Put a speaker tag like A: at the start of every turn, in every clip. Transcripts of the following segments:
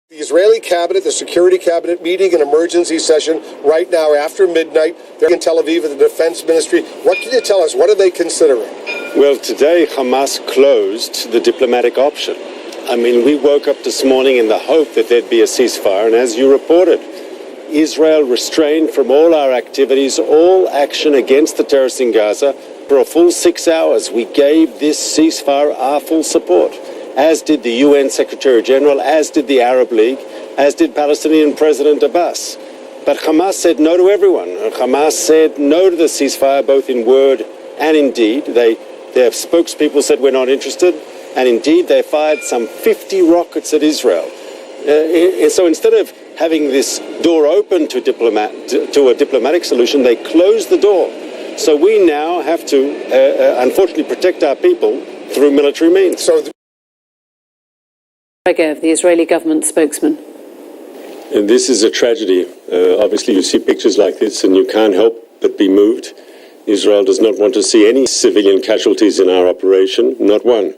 A: The Israeli cabinet, the security cabinet, meeting an emergency session right now after midnight. They're in Tel Aviv at the defense ministry. What can you tell us? What are they considering?
B: Well, today Hamas closed the diplomatic option. I mean, we woke up this morning in the hope that there'd be a ceasefire, and as you reported, Israel restrained from all our activities, all action against the terrorists in Gaza for a full 6 hours. We gave this ceasefire our full support, as did the UN Secretary General, as did the Arab League, as did Palestinian President Abbas. But Hamas said no to everyone. Hamas said no to the ceasefire, both in word and in deed. Their spokespeople said we're not interested, and indeed they fired some 50 rockets at Israel. So instead of having this door open to a diplomatic solution, they closed the door. So we now have to, unfortunately, protect our people through military means.
C: Regev, the Israeli government spokesman.
B: And this is a tragedy. Obviously, you see pictures like this and you can't help but be moved. Israel does not want to see any civilian casualties in our operation, not one.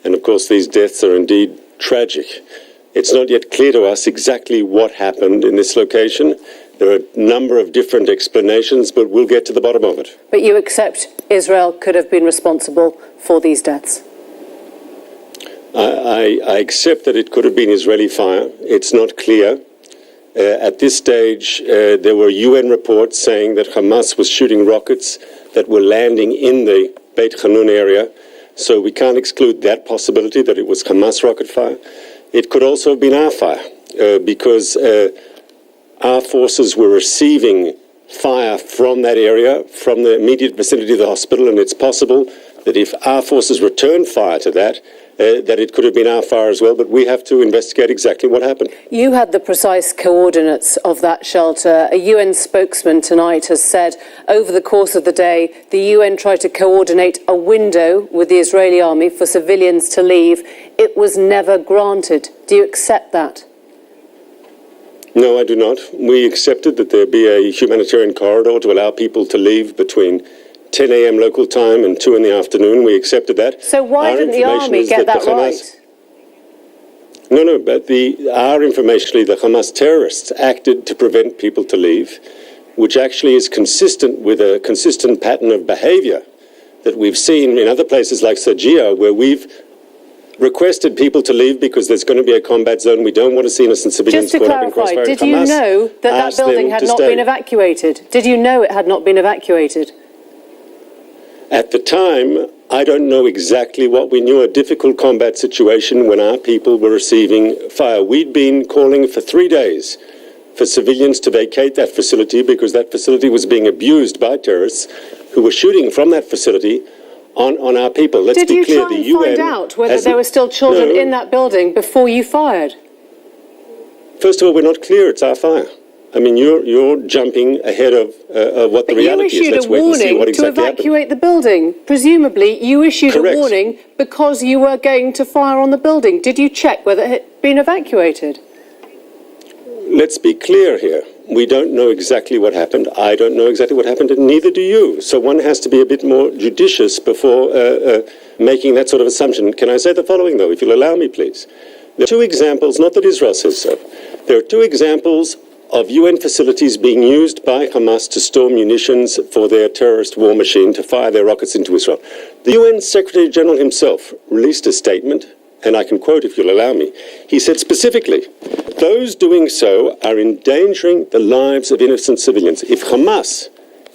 B: And of course, these deaths are indeed tragic. It's not yet clear to us exactly what happened in this location. There are a number of different explanations, but we'll get to the bottom of it.
C: But you accept Israel could have been responsible for these deaths?
B: I accept that it could have been Israeli fire. It's not clear. At this stage, there were UN reports saying that Hamas was shooting rockets that were landing in the Beit Hanun area. So we can't exclude that possibility that it was Hamas rocket fire. It could also have been our fire, because our forces were receiving fire from that area, from the immediate vicinity of the hospital, and it's possible that if our forces returned fire to that it could have been our fire as well, but we have to investigate exactly what happened.
C: You had the precise coordinates of that shelter. A UN spokesman tonight has said over the course of the day, the UN tried to coordinate a window with the Israeli army for civilians to leave. It was never granted. Do you accept that?
B: No, I do not. We accepted that there be a humanitarian corridor to allow people to leave between 10 a.m. local time and 2 in the afternoon. We accepted that.
C: So why didn't the army get that right?
B: No, but our information, the Hamas terrorists acted to prevent people to leave, which actually is consistent with a consistent pattern of behavior that we've seen in other places like Sajia, where we've requested people to leave because there's going to be a combat zone. We don't want to see innocent civilians caught up in crossfire.
C: Just to clarify, did you know that building had not been evacuated? Did you know it had not been evacuated?
B: At the time, I don't know exactly what we knew, a difficult combat situation when our people were receiving fire. We'd been calling for 3 days for civilians to vacate that facility because that facility was being abused by terrorists who were shooting from that facility on our people. Let's be clear, the UN...
C: Did you try and find out whether there were still children in that building before you fired?
B: First of all, we're not clear it's our fire. I mean, you're jumping ahead of what the reality is. Let's wait and see what exactly happened. But you issued a warning to evacuate
C: the building. Presumably, you issued a warning because you were going to fire on the building. Did you check whether it had been evacuated?
B: Let's be clear here. We don't know exactly what happened. I don't know exactly what happened, and neither do you. So one has to be a bit more judicious before making that sort of assumption. Can I say the following, though, if you'll allow me, please? There are two examples, not that Israel says so. There are two examples of UN facilities being used by Hamas to store munitions for their terrorist war machine to fire their rockets into Israel. The UN Secretary General himself released a statement, and I can quote if you'll allow me. He said specifically, those doing so are endangering the lives of innocent civilians. If Hamas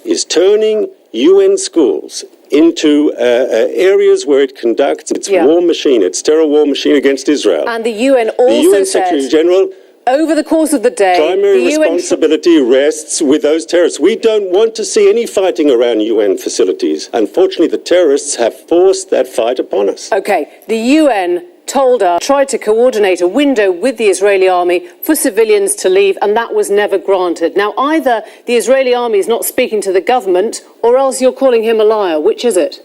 B: is turning UN schools into areas where it conducts its war machine, its terror war machine against Israel.
C: And the UN also
B: the UN Secretary General,
C: over the course of the day,
B: primary responsibility rests with those terrorists. We don't want to see any fighting around UN facilities. Unfortunately, the terrorists have forced that fight upon us.
C: Okay, the UN tried to coordinate a window with the Israeli army for civilians to leave, and that was never granted. Now, either the Israeli army is not speaking to the government, or else you're calling him a liar. Which is it?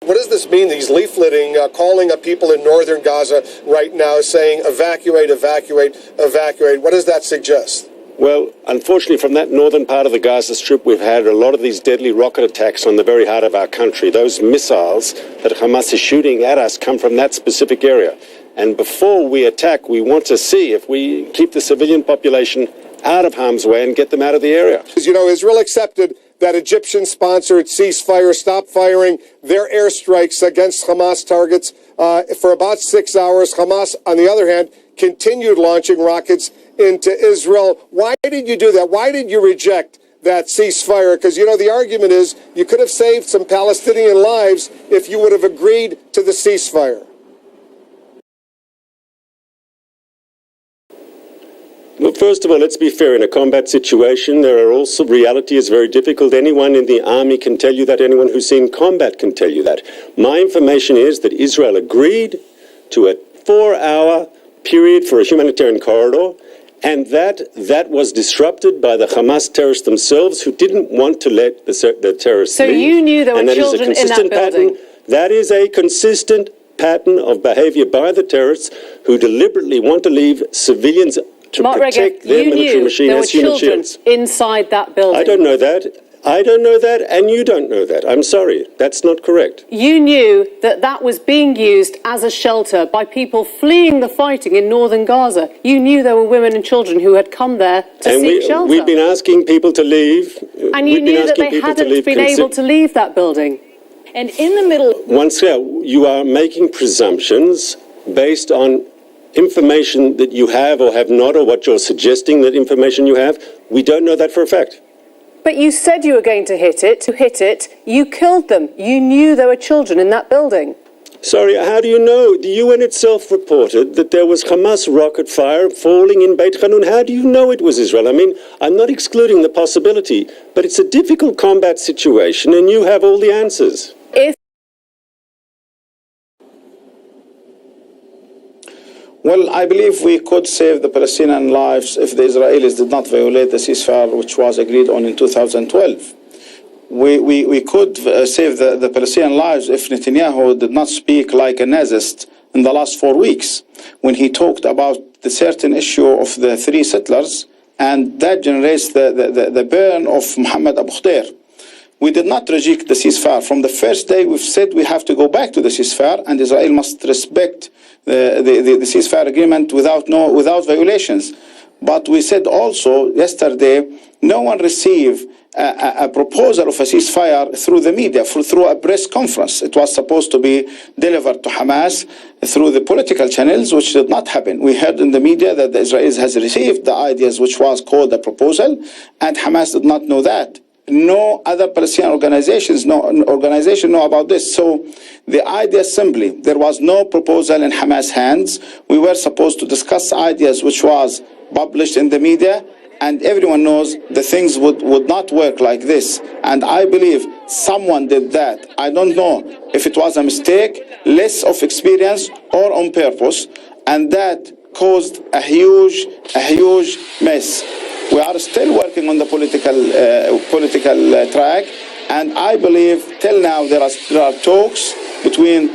A: What does this mean, these leafleting, calling up people in northern Gaza right now saying evacuate, evacuate, evacuate? What does that suggest?
B: Well, unfortunately, from that northern part of the Gaza Strip, we've had a lot of these deadly rocket attacks on the very heart of our country. Those missiles that Hamas is shooting at us come from that specific area. And before we attack, we want to see if we keep the civilian population out of harm's way and get them out of the area.
A: As you know, Israel accepted that Egyptian-sponsored ceasefire, stopped firing their airstrikes against Hamas targets for about 6 hours. Hamas, on the other hand, continued launching rockets into Israel. Why did you do that? Why did you reject that ceasefire? Because, you know, the argument is you could have saved some Palestinian lives if you would have agreed to the ceasefire.
B: Well, first of all, let's be fair. In a combat situation, there are also, reality is very difficult. Anyone in the army can tell you that. Anyone who's seen combat can tell you that. My information is that Israel agreed to a 4-hour period for a humanitarian corridor, and that was disrupted by the Hamas terrorists themselves, who didn't want to let the terrorists leave.
C: So you knew there were children in that building?
B: That is a consistent pattern of behavior by the terrorists who deliberately want to leave civilians to protect their military machine as human shields.
C: Inside that building.
B: I don't know that. I don't know that, and you don't know that. I'm sorry. That's not correct.
C: You knew that that was being used as a shelter by people fleeing the fighting in northern Gaza. You knew there were women and children who had come there to seek shelter.
B: We've been asking people to leave.
C: And you knew that they hadn't been able to leave that building.
D: And in the middle...
B: Once again, you are making presumptions based on information that you have or have not, or what you're suggesting that information you have. We don't know that for a fact.
C: But you said you were going to hit it. To hit it, you killed them. You knew there were children in that building.
B: Sorry, how do you know? The UN itself reported that there was Hamas rocket fire falling in Beit Hanun. How do you know it was Israel? I mean, I'm not excluding the possibility, but it's a difficult combat situation, and you have all the answers.
E: Well, I believe we could save the Palestinian lives if the Israelis did not violate the ceasefire which was agreed on in 2012. We could save the Palestinian lives if Netanyahu did not speak like a Nazist in the last 4 weeks when he talked about the certain issue of the 3 settlers, and that generates the burn of Mohammed Abu Khair. We did not reject the ceasefire. From the first day, we've said we have to go back to the ceasefire, and Israel must respect the ceasefire agreement without violations. But we said also yesterday, no one received a proposal of a ceasefire through the media, through a press conference. It was supposed to be delivered to Hamas through the political channels, which did not happen. We heard in the media that the Israelis has received the ideas which was called a proposal, and Hamas did not know that. No other Palestinian organization know about this. So the idea simply, there was no proposal in Hamas' hands. We were supposed to discuss ideas which was published in the media, and everyone knows the things would not work like this. And I believe someone did that. I don't know if it was a mistake, less of experience, or on purpose, and that caused a huge mess. We are still working on the political track, and I believe till now there are talks between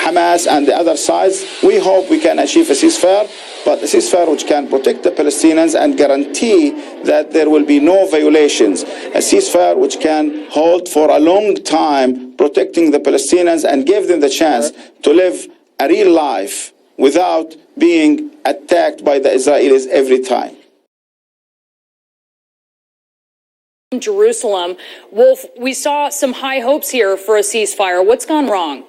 E: Hamas and the other sides. We hope we can achieve a ceasefire, but a ceasefire which can protect the Palestinians and guarantee that there will be no violations. A ceasefire which can hold for a long time, protecting the Palestinians and give them the chance to live a real life without being attacked by the Israelis every time.
D: Jerusalem. Wolf, we saw some high hopes here for a ceasefire. What's gone wrong?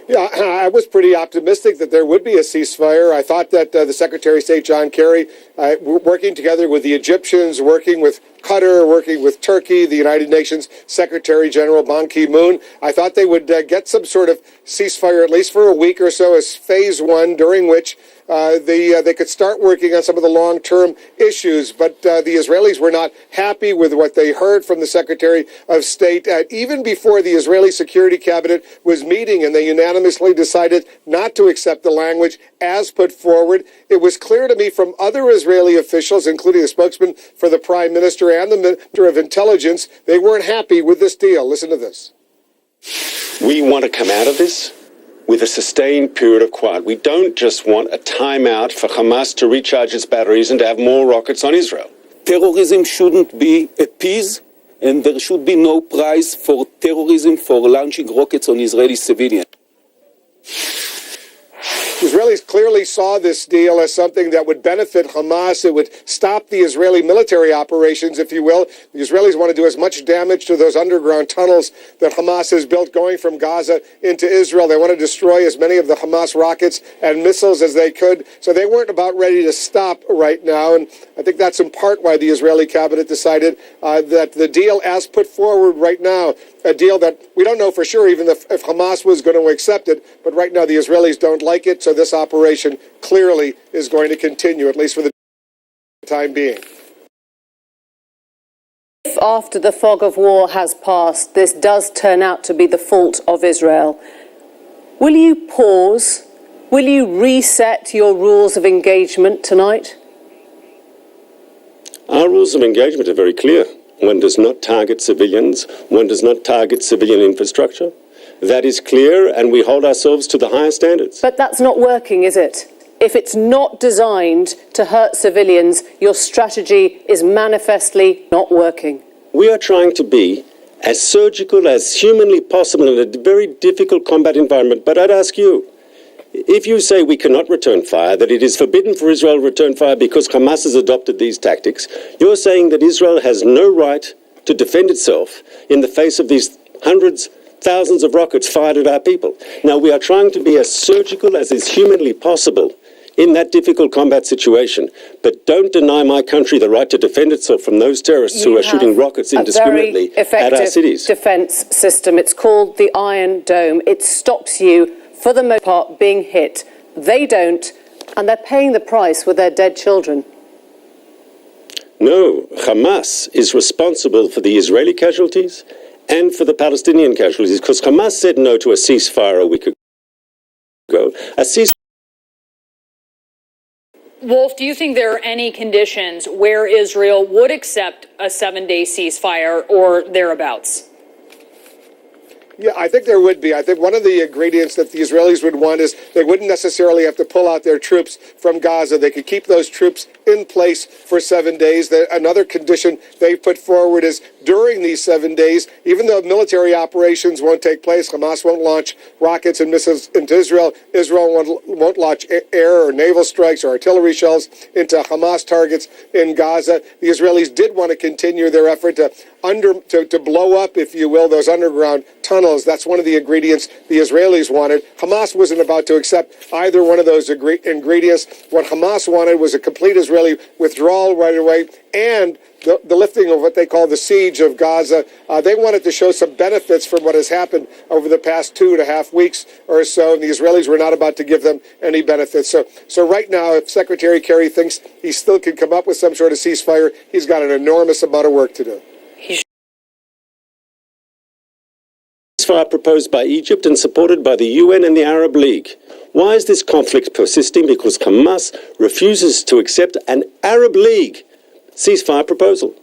A: Yeah, I was pretty optimistic that there would be a ceasefire. I thought that the Secretary of State, John Kerry, working together with the Egyptians, working with Qatar, working with Turkey, the United Nations Secretary General Ban Ki-moon, I thought they would get some sort of ceasefire, at least for a week or so, as phase one, during which they could start working on some of the long-term issues. But the Israelis were not happy with what they heard from the Secretary of State, even before the Israeli Security Cabinet was meeting, and they unanimously decided not to accept the language as put forward. It was clear to me from other Israeli officials, including the spokesman for the Prime Minister and the Minister of Intelligence, they weren't happy with this deal. Listen to this.
B: We want to come out of this with a sustained period of quiet. We don't just want a timeout for Hamas to recharge its batteries and to have more rockets on Israel.
F: Terrorism shouldn't be appeased, and there should be no prize for terrorism for launching rockets on Israeli civilians.
A: Israelis clearly saw this deal as something that would benefit Hamas. It would stop the Israeli military operations, if you will. The Israelis want to do as much damage to those underground tunnels that Hamas has built going from Gaza into Israel. They want to destroy as many of the Hamas rockets and missiles as they could. So they weren't about ready to stop right now. And I think that's in part why the Israeli cabinet decided that the deal as put forward right now, a deal that we don't know for sure even if Hamas was going to accept it, but right now the Israelis don't like it, so this operation clearly is going to continue, at least for the time being.
C: If after the fog of war has passed, this does turn out to be the fault of Israel, will you pause? Will you reset your rules of engagement tonight?
B: Our rules of engagement are very clear. One does not target civilians. One does not target civilian infrastructure. That is clear, and we hold ourselves to the highest standards.
C: But that's not working, is it? If it's not designed to hurt civilians, your strategy is manifestly not working.
B: We are trying to be as surgical as humanly possible in a very difficult combat environment. But I'd ask you, if you say we cannot return fire, that it is forbidden for Israel to return fire because Hamas has adopted these tactics, you're saying that Israel has no right to defend itself in the face of these hundreds, thousands of rockets fired at our people. Now, we are trying to be as surgical as is humanly possible in that difficult combat situation, but don't deny my country the right to defend itself from those terrorists who are shooting rockets indiscriminately at our cities.
C: Defence system. It's called the Iron Dome. It stops you, for the most part, being hit. They don't, and they're paying the price with their dead children.
B: No, Hamas is responsible for the Israeli casualties and for the Palestinian casualties, because Hamas said no to a ceasefire a week ago. A ceasefire.
D: Wolf, do you think there are any conditions where Israel would accept a 7-day ceasefire or thereabouts?
A: Yeah, I think there would be. I think one of the ingredients that the Israelis would want is they wouldn't necessarily have to pull out their troops from Gaza. They could keep those troops in place for 7 days. Another condition they put forward is during these 7 days, even though military operations won't take place, Hamas won't launch rockets and missiles into Israel, Israel won't launch air or naval strikes or artillery shells into Hamas targets in Gaza. The Israelis did want to continue their effort to blow up, if you will, those underground tunnels. That's one of the ingredients the Israelis wanted. Hamas wasn't about to accept either one of those ingredients. What Hamas wanted was a complete Israeli withdrawal right away and the lifting of what they call the siege of Gaza. They wanted to show some benefits from what has happened over the past 2.5 weeks or so, and the Israelis were not about to give them any benefits. So right now, if Secretary Kerry thinks he still can come up with some sort of ceasefire, he's got an enormous amount of work to do.
B: Ceasefire proposed by Egypt and supported by the UN and the Arab League. Why is this conflict persisting? Because Hamas refuses to accept an Arab League ceasefire proposal.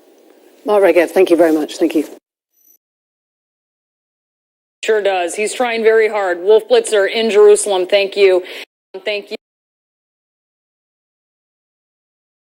C: Mark Regev, thank you very much. Thank you.
D: Sure does. He's trying very hard. Wolf Blitzer in Jerusalem. Thank you. Thank you.